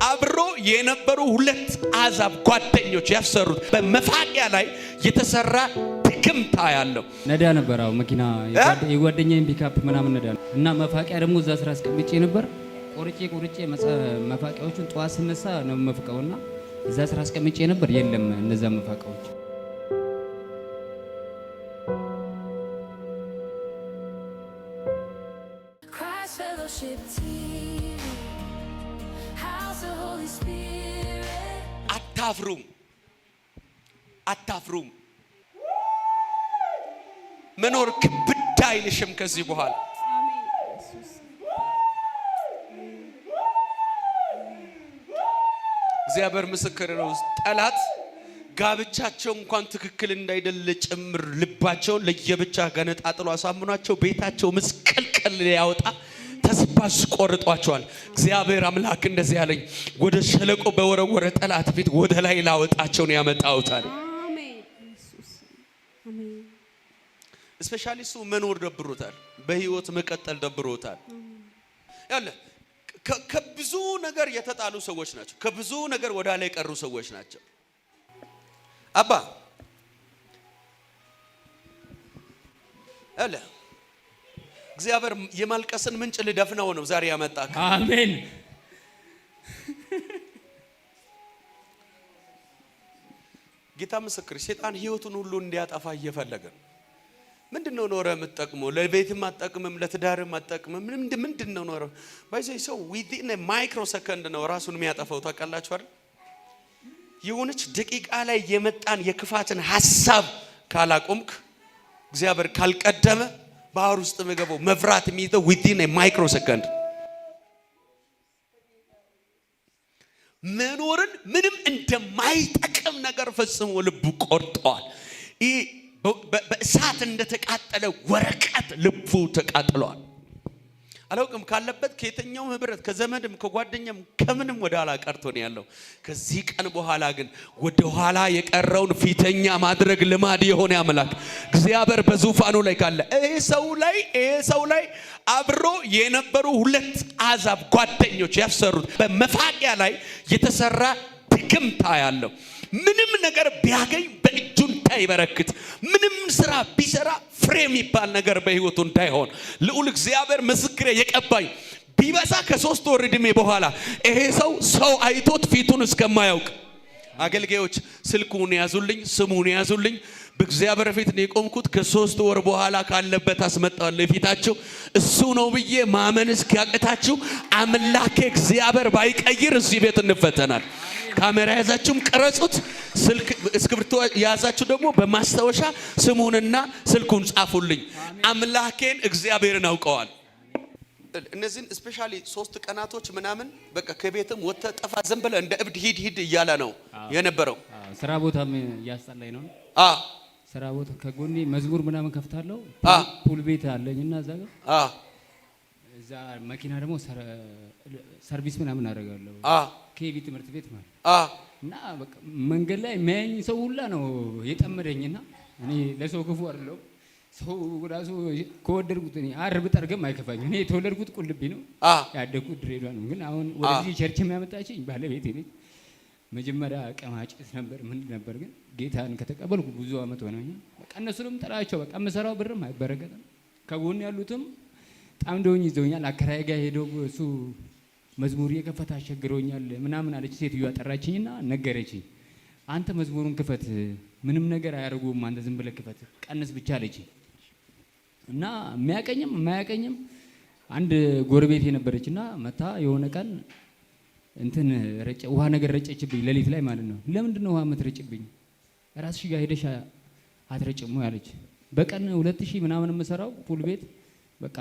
አብሮ የነበሩ ሁለት አዛብ ጓደኞች ያሰሩት በመፋቂያ ላይ የተሰራ ድግምታ ያለው ነዳ ነበርው መኪና የጓደኛዬን ፒካፕ ምናምን ነዳ እና መፋቂያ ደግሞ እዛ ስራ አስቀምጬ ነበር። ቆርጬ መፋቂያዎቹን ጧት ስነሳ ነው መፍቀውና እዛ ስራ አስቀምጬ ነበር። የለም እነዛ መፋቂያዎች አታፍሩም። መኖር ክብድ አይልሽም ከዚህ በኋላ። እግዚአብሔር ምስክር ነው። ጠላት ጋብቻቸው እንኳን ትክክል እንዳይደለ ጭምር ልባቸውን ለየብቻ ገነጣጥሎ አሳምኗቸው ቤታቸው መስቀልቀል ያወጣ ተስፋ አስቆርጧቸዋል። እግዚአብሔር አምላክ እንደዚህ ያለኝ ወደ ሸለቆ በወረወረ ጠላት ፊት ወደ ላይ ላወጣቸው ነው ያመጣውታል። አሜን ኢየሱስ አሜን። ስፔሻሊ እሱ መኖር ደብሮታል፣ በህይወት መቀጠል ደብሮታል። ያለ ከብዙ ነገር የተጣሉ ሰዎች ናቸው። ከብዙ ነገር ወደ ላይ ቀሩ ሰዎች ናቸው። አባ አለ እግዚአብሔር የማልቀስን ምንጭ ልደፍነው ነው ዛሬ ያመጣክ። አሜን። ጌታ ምስክር፣ ሰይጣን ህይወቱን ሁሉ እንዲያጠፋ እየፈለገ ነው። ምንድነው ኖረ የምትጠቅመው? ለቤትም አትጠቅምም፣ ለትዳርም አትጠቅምም። ምንድነው ኖረ? ባይዘይ ሰው within a microsecond ነው ራሱን የሚያጠፋው። ታውቃላችሁ አይደል? የሆነች ደቂቃ ላይ የመጣን የክፋትን ሐሳብ ካላቆምክ፣ እግዚአብሔር ካልቀደመ ባህር ውስጥ መገባው መፍራት የሚይዘው within a microsecond። መኖርን ምንም እንደማይጠቅም ነገር ፈጽሞ ልቡ ቆርጧል። በእሳት እንደተቃጠለ ወረቀት ልቡ ተቃጥሏል። አላውቅም ካለበት ከየተኛው ህብረት ከዘመድም ከጓደኛም ከምንም ወደ ኋላ ቀርቶ ነው ያለው። ከዚህ ቀን በኋላ ግን ወደ ኋላ የቀረውን ፊተኛ ማድረግ ልማድ የሆነ አምላክ እግዚአብሔር በዙፋኑ ላይ ካለ ይሄ ሰው ላይ አብሮ የነበሩ ሁለት አዛብ ጓደኞች ያሰሩት በመፋቂያ ላይ የተሰራ ድግምታ ያለው ምንም ነገር ቢያገኝ በእጁ እንዳይበረክት፣ ምንም ስራ ቢሰራ ፍሬ የሚባል ነገር በህይወቱ እንዳይሆን ልዑል እግዚአብሔር ምስክሬ የቀባኝ ቢበዛ ከ3 ወር ዕድሜ በኋላ ይሄ ሰው አይቶት ፊቱን እስከማያውቅ አገልጋዮች ስልኩን ያዙልኝ፣ ስሙን ያዙልኝ። በእግዚአብሔር ፊት ነው የቆምኩት። ከ3 ወር በኋላ ካለበት አስመጣለሁ ፊታችሁ። እሱ ነው ብዬ ማመን እስኪያቅታችሁ አምላኬ እግዚአብሔር ባይቀይር እዚህ ቤት እንፈተናል። ካሜራ ያዛችሁም ቀረጹት፣ ስልክ እስክሪብቶ ያዛችሁ ደግሞ በማስታወሻ ስሙንና ስልኩን ጻፉልኝ። አምላኬን እግዚአብሔርን አውቀዋል። እነዚህን ስፔሻሊ 3 ቀናቶች ምናምን በቃ ከቤትም ወጥተ ጠፋ ዝም ብለህ እንደ እብድ ሂድ እያለ ነው የነበረው። ስራ ቦታም ያስጠላኝ ነው። ስራ ቦታ ከጎኔ መዝሙር ምናምን ከፍታለሁ። ፑል ቤት አለኝና እዛ መኪና ደግሞ ሰርቪስ ምናምን አደርጋለሁ። ኬቪ ትምህርት ቤት ማለት እና በቃ መንገድ ላይ የሚያየኝ ሰው ሁላ ነው የጠመደኝና እኔ ለሰው ክፉ አይደለም። ሰው ራሱ ከወደድኩት እኔ አርብ ጠርገም አይከፋኝ። እኔ የተወለድኩት ቁልቢ ነው፣ ያደግኩት ድሬዳዋ ነው። ግን አሁን ወደዚህ ቸርች የሚያመጣችኝ ባለቤቴ ነች። መጀመሪያ ቀማጭት ነበር ምን ነበር፣ ግን ጌታን ከተቀበልኩ ብዙ አመት ሆነኝ። በቃ እነሱንም ጠራቸው። በቃ መሰራው ብርም አይበረከትም። ከጎን ያሉትም በጣም ደውኝ ይዘውኛል። አከራይ ጋር ሄደው እሱ መዝሙር የከፈታ አስቸግሮኛል ምናምን አለች። ሴትዮዋ ጠራችኝና ነገረችኝ። አንተ መዝሙሩን ክፈት፣ ምንም ነገር አያርጉም፣ አንተ ዝም ብለህ ክፈት፣ ቀንስ ብቻ አለችኝ። እና የሚያቀኝም የማያቀኝም አንድ ጎረቤት የነበረችና መታ የሆነ ቀን እንትን ውሃ ነገር ረጨችብኝ፣ ሌሊት ላይ ማለት ነው። ለምንድን ነው ውሃ የምትረጭብኝ? ራስሽ ጋር ሄደሽ አትረጭም ወይ አለች። በቀን 2000 ምናምን የምሰራው ፑል ቤት በቃ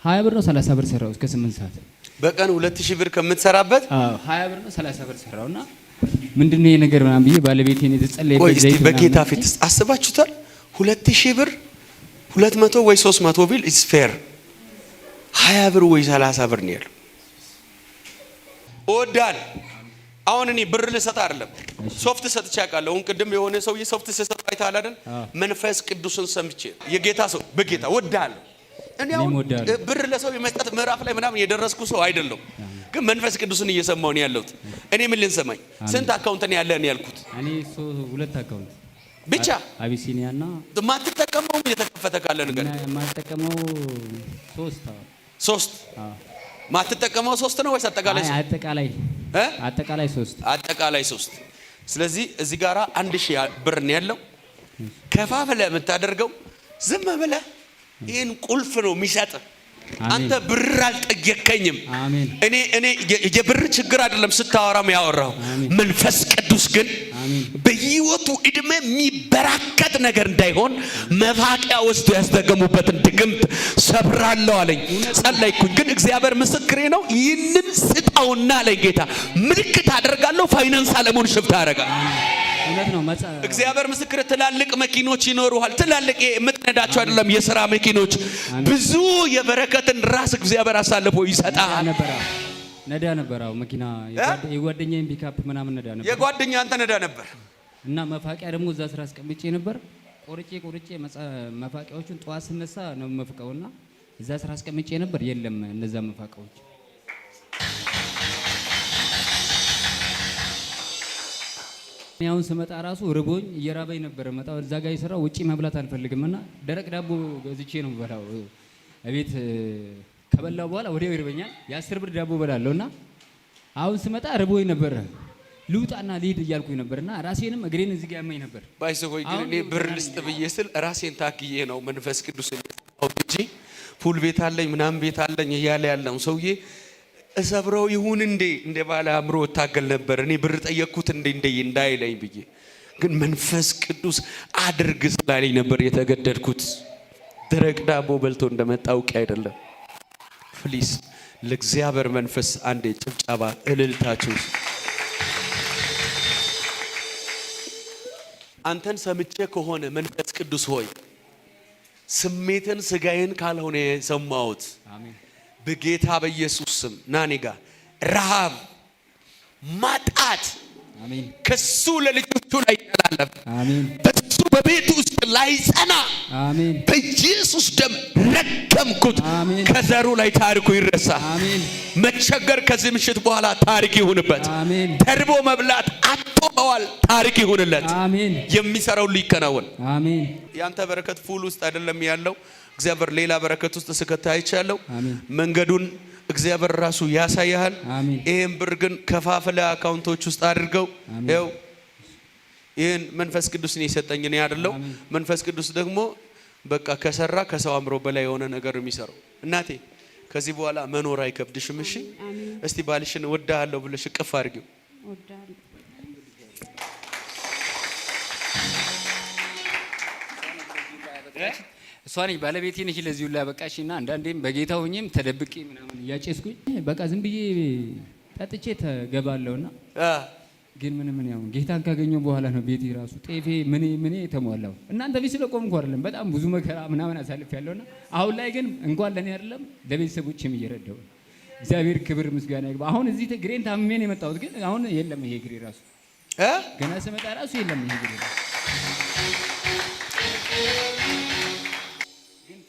20 ብር ነው 30 ብር ሰራው እስከ 8 ሰዓት። በቀን 2000 ብር ከምትሰራበት 20 ብር ነው 30 ብር ሰራውና ምንድነው ይሄ ነገር ምናምን ብዬ ባለቤቴን የተጸለየበት ዘይት በጌታ ፊት አስባችሁታል? 2000 ብር 200 ወይ 300 ቢል ኢዝ ፌር። 20 ብር ወይ 30 ብር ነው ያለው። ኦዳን አሁን እኔ ብር ልሰጥ አይደለም ሶፍት ሰጥቼ አውቃለሁ። አሁን ቅድም የሆነ ሰውዬ ሶፍት ሲሰጥ አይተሃል አይደል? መንፈስ ቅዱስን ሰምቼ የጌታ ሰው በጌታ ወዳለሁ። እኔ አሁን ብር ለሰው የመስጠት ምዕራፍ ላይ ምናምን የደረስኩ ሰው አይደለም። ግን መንፈስ ቅዱስን እየሰማሁ ነው ያለሁት። እኔ ምን ልንሰማኝ? ስንት አካውንት ነው ያለህ ነው ያልኩት? እኔ 2 አካውንት ብቻ አቢሲኒያና ማትጠቀመው የተከፈተ ካለ ነገር ማትጠቀመው 3 ማትጠቀመው 3 ነው ወይስ አጠቃላይ? አጠቃላይ 3 አጠቃላይ 3። ስለዚህ እዚህ ጋራ 1000 ብር ነው ያለው። ከፋፍለህ የምታደርገው ዝም ብለህ ይሄን ቁልፍ ነው የሚሰጥ። አንተ ብር አልጠየከኝም። እኔ የብር ችግር አይደለም ስታወራም ያወራው መንፈስ ቅዱስ ግን በህይወቱ እድሜ የሚበራከት ነገር እንዳይሆን መፋቂያ ወስዶ ያስደገሙበትን ድግምት ሰብራለሁ አለኝ። ጸለይኩኝ። ግን እግዚአብሔር ምስክሬ ነው። ይህንን ስጣውና አለኝ ጌታ ምልክት አደርጋለሁ። ፋይናንስ አለሙን ሽፍታ አደርጋለሁ። እውነት ነው። እግዚአብሔር ምስክር። ትላልቅ መኪኖች ይኖሩሃል። ትላልቅ የምትነዳቸው አይደለም የሥራ መኪኖች። ብዙ የበረከትን ራስ እግዚአብሔር አሳልፎ ይሰጣል። ነዳ ነበር። አዎ መኪና የጓደኛዬን ፒካፕ ምናምን ነዳ ነበር። የጓደኛ አንተ ነዳ ነበር እና መፋቂያ ደግሞ እዛ ስራ አስቀምጬ ነበር። ቆርጬ መፋቂያዎቹን ጠዋት ስነሳ ነው መፍቀውና እዛ ስራ አስቀምጬ ነበር። የለም እነዛ መፋቂያዎች። አሁን ስመጣ ራሱ ርቦኝ እየራበኝ ነበር መጣው። እዛ ጋር ይሰራው ውጪ መብላት አልፈልግምና ደረቅ ዳቦ ገዝቼ ነው በላው። እቤት ከበላው በኋላ ወዲያው ይርበኛል። የ10 ብር ዳቦ በላለውና አሁን ስመጣ ርቦኝ ነበር። ልውጣና ልሂድ እያልኩኝ ነበርና ራሴንም እግሬን እዚህ ጋር ያመኝ ነበር። ባይሰሆይ ግን እኔ ብር ልስጥ ብዬ ስል ራሴን ታክዬ ነው መንፈስ ቅዱስ እንጂ ፑል ቤት አለኝ ምናምን ቤት አለኝ እያለ ያለው ሰውዬ እሰብረው ይሁን እንደ ባለ አምሮ ታገል ነበር። እኔ ብር ጠየቅኩት እንዳይለኝ ብዬ ግን መንፈስ ቅዱስ አድርግ ስላለኝ ነበር የተገደድኩት። ደረቅ ዳቦ በልቶ እንደመጣ አውቄ አይደለም። ፕሊዝ ለእግዚአብሔር መንፈስ አንዴ ጭብጨባ እልልታችሁ። አንተን ሰምቼ ከሆነ መንፈስ ቅዱስ ሆይ ስሜትን ስጋዬን ካልሆነ የሰማሁት በጌታ በኢየሱስ ስም ናኔጋ ረሃብ ማጣት ከሱ ለልጆቹ ላይ ይተላለፍ። በሱ በቤቱ ውስጥ ላይ ጸና። በኢየሱስ ደም ረገምኩት። ከዘሩ ላይ ታሪኩ ይረሳ። መቸገር ከዚህ ምሽት በኋላ ታሪክ ይሁንበት። ተርቦ መብላት አጥቶ መዋል ታሪክ ይሁንለት። የሚሰራው ሊከናወን። ያንተ በረከት ፉል ውስጥ አይደለም ያለው። እግዚአብሔር ሌላ በረከት ውስጥ ስከታ አይቻለው። መንገዱን እግዚአብሔር ራሱ ያሳያል። ይሄን ብር ግን ከፋፍለ አካውንቶች ውስጥ አድርገው። ያው ይሄን መንፈስ ቅዱስ ነው የሰጠኝ እኔ አይደለም። መንፈስ ቅዱስ ደግሞ በቃ ከሰራ ከሰው አምሮ በላይ የሆነ ነገር የሚሰራው። እናቴ ከዚህ በኋላ መኖር አይከብድሽም። እሺ እስቲ ባልሽን ወዳሃለሁ ብለሽ ቅፍ አድርጊው። ወዳሃለሁ እሷ ነኝ ባለቤቴ ነች ለዚህ ሁሉ ያበቃሽና አንዳንዴም በጌታ ሆኜም ተደብቄ ምናምን እያጨስኩኝ በቃ ዝም ብዬ ጠጥቼ ተገባለሁና ግን ምን ያው ጌታን ካገኘው በኋላ ነው ቤቴ ራሱ ጤፌ ምን ተሟላው። እናንተ ቢስ ስለቆምኩ አይደለም በጣም ብዙ መከራ ምናምን አሳልፌያለሁና አሁን ላይ ግን እንኳን ለኔ አይደለም ለቤተሰቦቼም እየረዳሁ እግዚአብሔር ክብር ምስጋና ይግባ። አሁን እዚህ ግሬን ታምሜ ነው የመጣሁት ግን አሁን የለም ይሄ ግሬ ራሱ ገና ስመጣ ራሱ የለም ይሄ ግሬ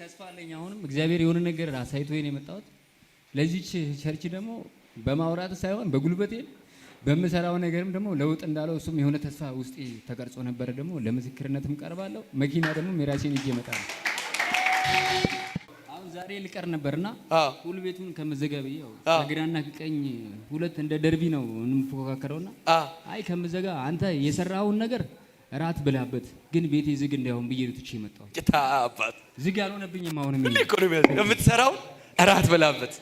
ተስፋ አለኝ። አሁንም እግዚአብሔር የሆነ ነገር አሳይቶኝ ነው የመጣሁት። ለዚህ ቸርች ደግሞ በማውራት ሳይሆን በጉልበቴ በመሰራው ነገርም ደግሞ ለውጥ እንዳለው እሱም የሆነ ተስፋ ውስጤ ተቀርጾ ነበር። ደግሞ ለምስክርነትም ቀርባለሁ። መኪና ደግሞ የራሴን ይዤ እመጣለሁ። አሁን ዛሬ ልቀር ነበርና ሁሉ ቤቱን ከመዘጋብ ያው ከግራና ከቀኝ ሁለት እንደ ደርቢ ነው እንፎካከረውና አይ ከመዘጋ አንተ የሰራውን ነገር ራት ብላበት ግን ቤቴ ዝግ እንዳይሆን ብዬ ልትቼ መጣሁ። ጌታ አባት ዝግ ያልሆነብኝም አሁንም እኮ ነው የምትሰራው ራት ብላበት